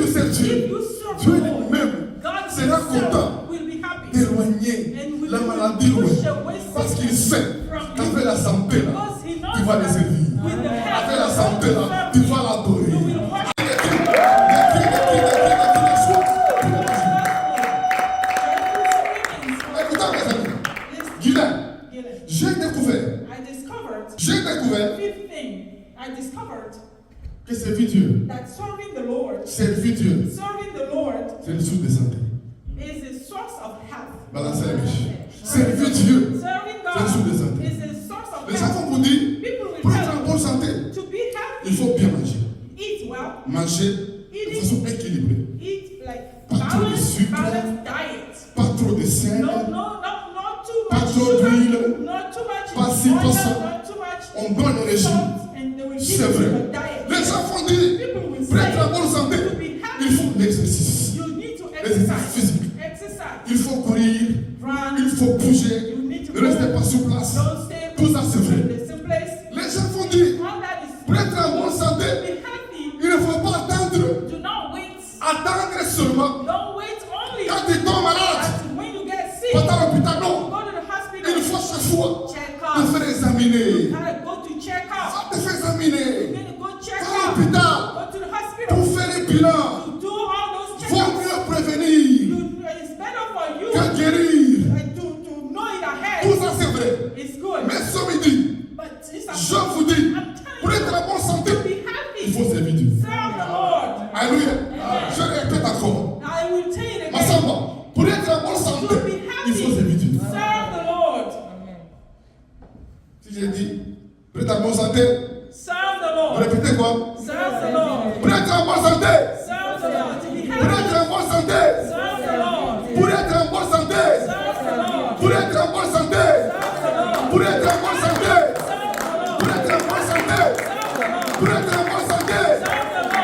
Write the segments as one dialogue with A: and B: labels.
A: Dieu, Dieu lui-même sera content d'éloigner la maladie loin. Parce qu'il sait qu'avec la santé là, tu vas les servir. Avec la santé là, tu vas l'adorer. Écoutez mes amis, Guylaine, j'ai découvert que servir Dieu, servir Dieu, c'est une source de santé. Balancez les biches. Servir Dieu, c'est une source de santé. Les gens vont vous dire, pour être en bonne santé, il faut bien manger. Manger de façon équilibrée. Pas trop de sucre, pas trop de sel, pas trop d'huile, pas si, pas ça. On donne le régime. C'est vrai. Les gens vont dire, pour être en bonne santé, il faut l'exercice. L'exercice physique. Il faut courir, il faut bouger, ne restez pas sur place. Tout ça c'est vrai. Les gens vont dire, pour être en bonne santé, il ne faut pas attendre seulement. Quand tu tombes malade, pas dans l'hôpital, non. Il faut chaque fois te faire examiner. Va te faire examiner. Va à l'hôpital pour faire les bilans. Vaut mieux prévenir que guérir. Tout ça c'est vrai. Mais ce midi, je vous dis, pour être en bonne santé, il faut servir Dieu. Alléluia. Je répète encore. Massamba, pour être en bonne santé, il faut servir Dieu. Si j'ai dit, pour être en bonne santé, vous répétez quoi? Pour être en bonne santé, pour être en bonne santé, pour être en bonne santé, pour être en bonne santé, pour être en bonne santé, pour être en bonne santé, pour être en bonne santé,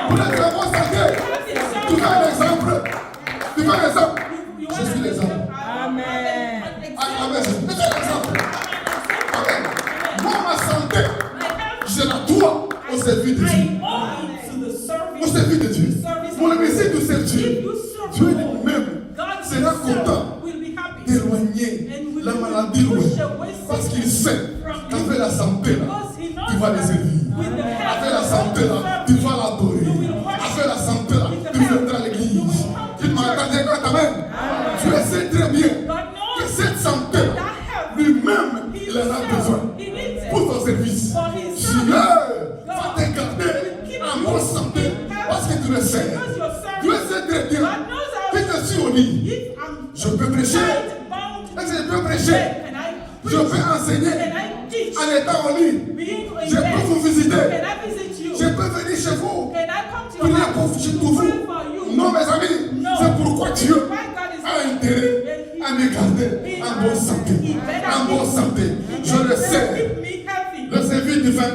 A: pour être en bonne santé. Tu veux un exemple? Tu veux un exemple? Je suis l'exemple. Amen. Amen. Je suis l'exemple. Amen. Moi, ma santé, je la dois au service de Dieu. Au service de Dieu. Mon essaie de servir. Dieu lui-même sera content d'éloigner la maladie loin. Parce qu'il sait qu'avec la santé là, tu vas les servir. Avec la santé là, tu vas l'adorer. Avec la santé là, tu viendras à l'église. Tu m'entends dire quand même. Tu sais très bien que cette santé là, lui-même, il en a besoin pour ton service. Dieu va te garder en bonne santé parce que tu le sais. Tu le sais très bien. Que je suis au lit, je peux prêcher. Est-ce que je peux prêcher? Je peux enseigner en étant au lit. Je peux vous visiter. Je peux venir chez vous. Prier pour vous. Non, mes amis, c'est pourquoi Dieu a intérêt à me garder en bonne santé. En bonne santé. Je le sais. Le service divin